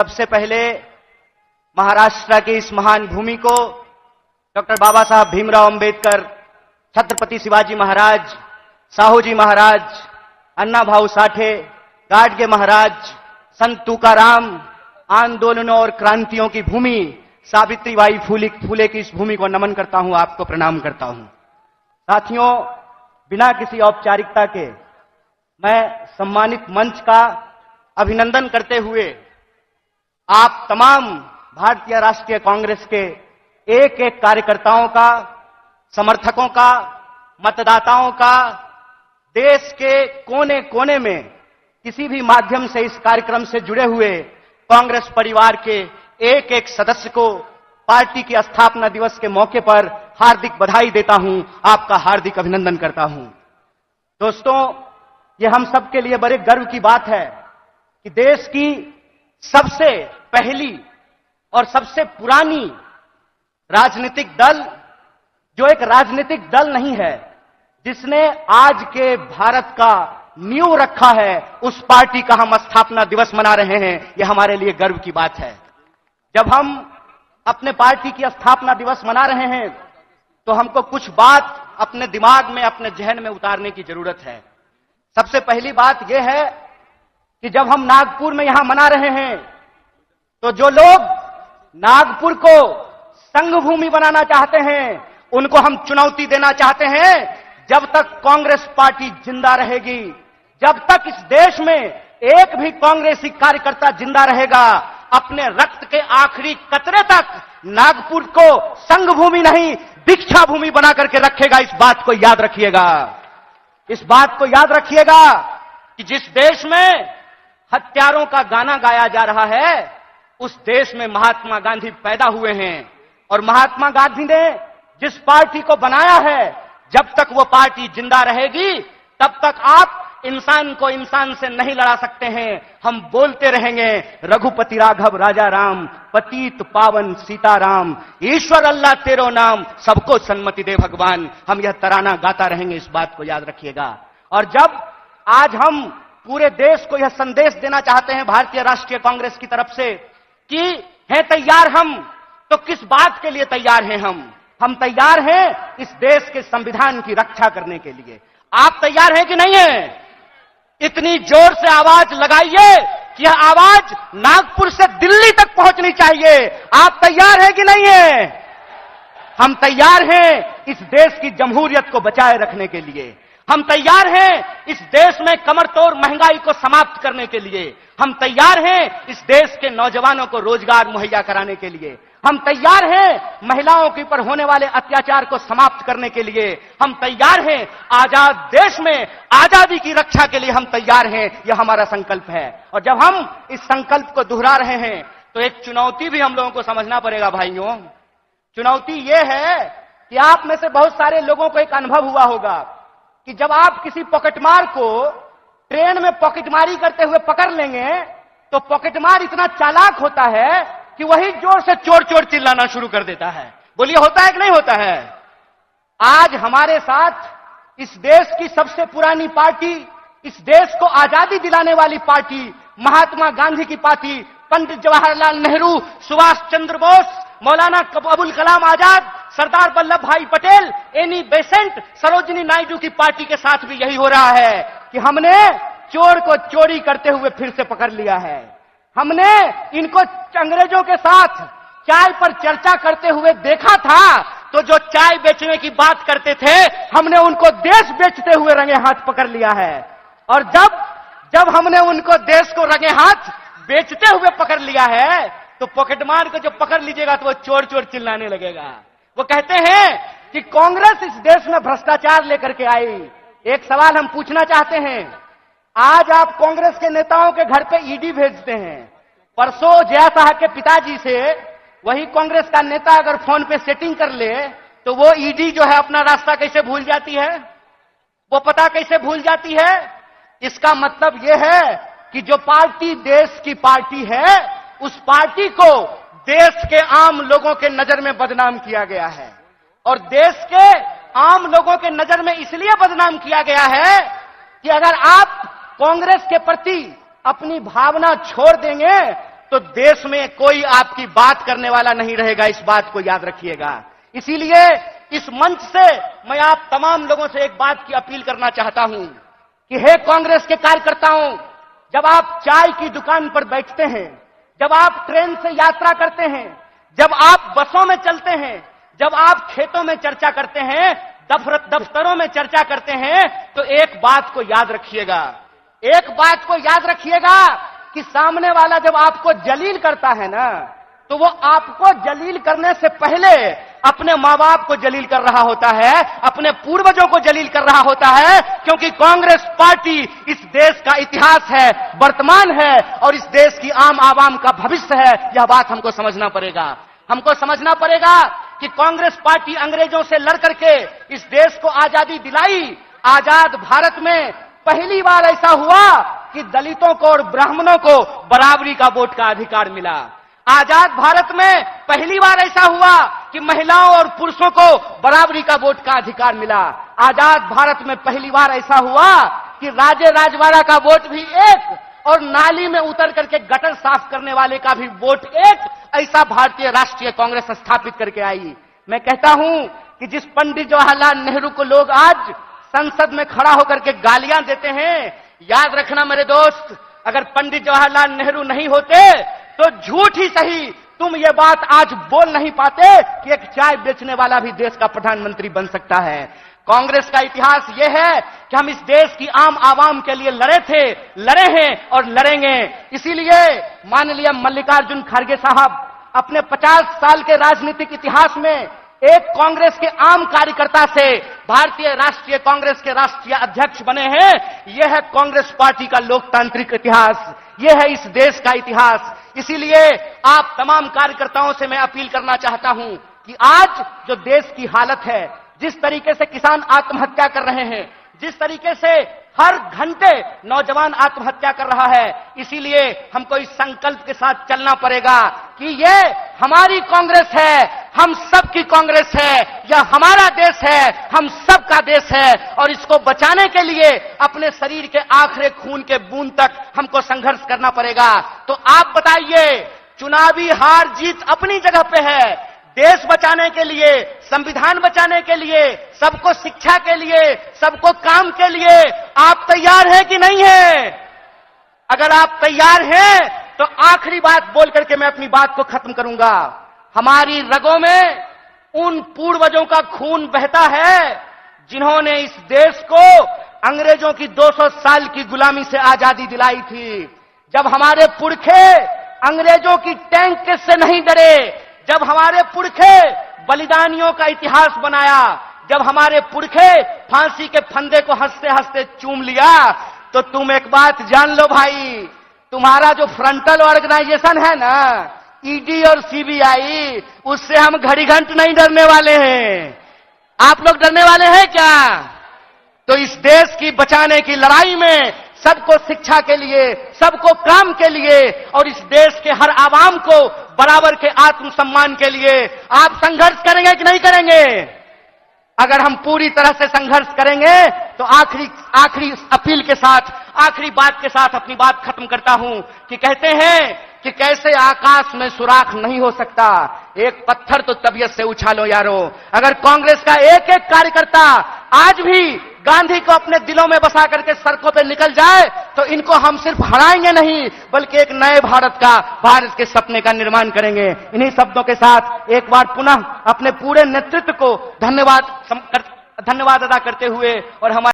सबसे पहले महाराष्ट्र की इस महान भूमि को डॉक्टर बाबा साहब भीमराव अंबेडकर, छत्रपति शिवाजी महाराज, साहूजी महाराज, अन्ना भाऊ साठे, गाडगे महाराज, संत तुकाराम, आंदोलनों और क्रांतियों की भूमि सावित्रीबाई फूले की इस भूमि को नमन करता हूं, आपको प्रणाम करता हूं। साथियों, बिना किसी औपचारिकता के मैं सम्मानित मंच का अभिनंदन करते हुए आप तमाम भारतीय राष्ट्रीय कांग्रेस के एक एक कार्यकर्ताओं का, समर्थकों का, मतदाताओं का, देश के कोने कोने में किसी भी माध्यम से इस कार्यक्रम से जुड़े हुए कांग्रेस परिवार के एक एक सदस्य को पार्टी की स्थापना दिवस के मौके पर हार्दिक बधाई देता हूं, आपका हार्दिक अभिनंदन करता हूं। दोस्तों, ये हम सबके लिए बड़े गर्व की बात है कि देश की सबसे पहली और सबसे पुरानी राजनीतिक दल, जो एक राजनीतिक दल नहीं है, जिसने आज के भारत का नींव रखा है, उस पार्टी का हम स्थापना दिवस मना रहे हैं। यह हमारे लिए गर्व की बात है। जब हम अपने पार्टी की स्थापना दिवस मना रहे हैं तो हमको कुछ बात अपने दिमाग में, अपने जहन में उतारने की जरूरत है। सबसे पहली बात यह है कि जब हम नागपुर में यहां मना रहे हैं तो जो लोग नागपुर को संघ भूमि बनाना चाहते हैं, उनको हम चुनौती देना चाहते हैं, जब तक कांग्रेस पार्टी जिंदा रहेगी, जब तक इस देश में एक भी कांग्रेसी कार्यकर्ता जिंदा रहेगा, अपने रक्त के आखिरी कतरे तक नागपुर को संघ भूमि नहीं, दीक्षा भूमि बना करके रखेगा। इस बात को याद रखिएगा। इस बात को याद रखिएगा कि जिस देश में हत्यारों का गाना गाया जा रहा है, उस देश में महात्मा गांधी पैदा हुए हैं, और महात्मा गांधी ने जिस पार्टी को बनाया है, जब तक वो पार्टी जिंदा रहेगी, तब तक आप इंसान को इंसान से नहीं लड़ा सकते हैं। हम बोलते रहेंगे, रघुपति राघव राजा राम, पतित पावन सीताराम, ईश्वर अल्लाह तेरो नाम, सबको सन्मति दे भगवान। हम यह तराना गाता रहेंगे, इस बात को याद रखिएगा। और जब आज हम पूरे देश को यह संदेश देना चाहते हैं भारतीय राष्ट्रीय कांग्रेस की तरफ से कि है तैयार हम, तो किस बात के लिए तैयार हैं हम तैयार हैं इस देश के संविधान की रक्षा करने के लिए। आप तैयार हैं कि नहीं है? इतनी जोर से आवाज लगाइए कि यह आवाज नागपुर से दिल्ली तक पहुंचनी चाहिए। आप तैयार हैं कि नहीं है? हम तैयार हैं इस देश की जमहूरियत को बचाए रखने के लिए। हम तैयार हैं इस देश में कमरतोड़ महंगाई को समाप्त करने के लिए। हम तैयार हैं इस देश के नौजवानों को रोजगार मुहैया कराने के लिए। हम तैयार हैं महिलाओं के ऊपर होने वाले अत्याचार को समाप्त करने के लिए। हम तैयार हैं आजाद देश में आजादी की रक्षा के लिए। हम तैयार हैं, यह हमारा संकल्प है। और जब हम इस संकल्प को दोहरा रहे हैं तो एक चुनौती भी हम लोगों को समझना पड़ेगा भाइयों। चुनौती यह है कि आप में से बहुत सारे लोगों को एक अनुभव हुआ होगा कि जब आप किसी पॉकेटमार को ट्रेन में पॉकेटमारी करते हुए पकड़ लेंगे तो पॉकेटमार इतना चालाक होता है कि वही जोर से चोर चोर चिल्लाना शुरू कर देता है। बोलिए, होता है कि नहीं होता है? आज हमारे साथ इस देश की सबसे पुरानी पार्टी, इस देश को आजादी दिलाने वाली पार्टी, महात्मा गांधी की पार्टी, पंडित जवाहरलाल नेहरू, सुभाष चंद्र बोस, मौलाना अबुल कलाम आजाद, सरदार वल्लभ भाई पटेल, एनी बेसेंट, सरोजिनी नायडू की पार्टी के साथ भी यही हो रहा है कि हमने चोर को चोरी करते हुए फिर से पकड़ लिया है। हमने इनको अंग्रेजों के साथ चाय पर चर्चा करते हुए देखा था, तो जो चाय बेचने की बात करते थे, हमने उनको देश बेचते हुए रंगे हाथ पकड़ लिया है। और जब हमने उनको देश को रंगे हाथ बेचते हुए पकड़ लिया है, तो पॉकेटमार को जो पकड़ लीजिएगा तो वो चोर चोर चिल्लाने लगेगा। वो कहते हैं कि कांग्रेस इस देश में भ्रष्टाचार लेकर के आई। एक सवाल हम पूछना चाहते हैं, आज आप कांग्रेस के नेताओं के घर पे ईडी भेजते हैं। परसों जया साहब के पिताजी से वही कांग्रेस का नेता अगर फोन पे सेटिंग कर ले तो वो ईडी जो है अपना रास्ता कैसे भूल जाती है, वो पता कैसे भूल जाती है? इसका मतलब यह है कि जो पार्टी देश की पार्टी है, उस पार्टी को देश के आम लोगों के नजर में बदनाम किया गया है। और देश के आम लोगों के नजर में इसलिए बदनाम किया गया है कि अगर आप कांग्रेस के प्रति अपनी भावना छोड़ देंगे तो देश में कोई आपकी बात करने वाला नहीं रहेगा, इस बात को याद रखिएगा। इसीलिए इस मंच से मैं आप तमाम लोगों से एक बात की अपील करना चाहता हूं कि हे कांग्रेस के कार्यकर्ताओं, जब आप चाय की दुकान पर बैठते हैं, जब आप ट्रेन से यात्रा करते हैं, जब आप बसों में चलते हैं, जब आप खेतों में चर्चा करते हैं, दफ्तरों में चर्चा करते हैं, तो एक बात को याद रखिएगा, एक बात को याद रखिएगा कि सामने वाला जब आपको जलील करता है ना, तो वो आपको जलील करने से पहले अपने मां बाप को जलील कर रहा होता है, अपने पूर्वजों को जलील कर रहा होता है, क्योंकि कांग्रेस पार्टी इस देश का इतिहास है, वर्तमान है और इस देश की आम आवाम का भविष्य है। यह बात हमको समझना पड़ेगा। हमको समझना पड़ेगा कि कांग्रेस पार्टी अंग्रेजों से लड़ करके इस देश को आजादी दिलाई। आजाद भारत में पहली बार ऐसा हुआ कि दलितों को और ब्राह्मणों को बराबरी का वोट का अधिकार मिला। आजाद भारत में पहली बार ऐसा हुआ कि महिलाओं और पुरुषों को बराबरी का वोट का अधिकार मिला। आजाद भारत में पहली बार ऐसा हुआ कि राजे राजवाड़ा का वोट भी एक और नाली में उतर करके गटर साफ करने वाले का भी वोट एक, ऐसा भारतीय राष्ट्रीय कांग्रेस स्थापित करके आई। मैं कहता हूं कि जिस पंडित जवाहरलाल नेहरू को लोग आज संसद में खड़ा होकर के गालियां देते हैं, याद रखना मेरे दोस्त, अगर पंडित जवाहरलाल नेहरू नहीं होते तो झूठ ही सही तुम ये बात आज बोल नहीं पाते कि एक चाय बेचने वाला भी देश का प्रधानमंत्री बन सकता है। कांग्रेस का इतिहास यह है कि हम इस देश की आम आवाम के लिए लड़े थे, लड़े हैं और लड़ेंगे। इसीलिए माननीय मल्लिकार्जुन खड़गे साहब अपने 50 साल के राजनीतिक इतिहास में एक कांग्रेस के आम कार्यकर्ता से भारतीय राष्ट्रीय कांग्रेस के राष्ट्रीय अध्यक्ष बने हैं। यह है कांग्रेस पार्टी का लोकतांत्रिक इतिहास, यह है इस देश का इतिहास। इसीलिए आप तमाम कार्यकर्ताओं से मैं अपील करना चाहता हूं कि आज जो देश की हालत है, जिस तरीके से किसान आत्महत्या कर रहे हैं, जिस तरीके से हर घंटे नौजवान आत्महत्या कर रहा है, इसीलिए हमको इस संकल्प के साथ चलना पड़ेगा कि ये हमारी कांग्रेस है, हम सब की कांग्रेस है, यह हमारा देश है, हम सब का देश है और इसको बचाने के लिए अपने शरीर के आखिरी खून के बूंद तक हमको संघर्ष करना पड़ेगा। तो आप बताइए, चुनावी हार जीत अपनी जगह पे है, देश बचाने के लिए, संविधान बचाने के लिए, सबको शिक्षा के लिए, सबको काम के लिए आप तैयार हैं कि नहीं हैं? अगर आप तैयार हैं तो आखिरी बात बोल करके मैं अपनी बात को खत्म करूंगा। हमारी रगों में उन पूर्वजों का खून बहता है जिन्होंने इस देश को अंग्रेजों की 200 साल की गुलामी से आजादी दिलाई थी। जब हमारे पुरखे अंग्रेजों की टैंक से नहीं डरे, जब हमारे पुरखे बलिदानियों का इतिहास बनाया, जब हमारे पुरखे फांसी के फंदे को हंसते हंसते चूम लिया, तो तुम एक बात जान लो भाई, तुम्हारा जो फ्रंटल ऑर्गेनाइजेशन है ना, ईडी और सीबीआई, उससे हम घड़ी घंट नहीं डरने वाले हैं। आप लोग डरने वाले हैं क्या? तो इस देश की बचाने की लड़ाई में सबको शिक्षा के लिए, सबको काम के लिए और इस देश के हर आवाम को बराबर के आत्मसम्मान के लिए आप संघर्ष करेंगे कि नहीं करेंगे? अगर हम पूरी तरह से संघर्ष करेंगे तो आखिरी अपील के साथ, आखिरी बात के साथ अपनी बात खत्म करता हूं कि कहते हैं कि कैसे आकाश में सुराख नहीं हो सकता, एक पत्थर तो तबीयत से उछालो यारो। अगर कांग्रेस का एक एक कार्यकर्ता आज भी गांधी को अपने दिलों में बसा करके सड़कों पे निकल जाए तो इनको हम सिर्फ हराएंगे नहीं बल्कि एक नए भारत के सपने का निर्माण करेंगे। इन्हीं शब्दों के साथ एक बार पुनः अपने पूरे नेतृत्व को धन्यवाद अदा करते हुए और हमारे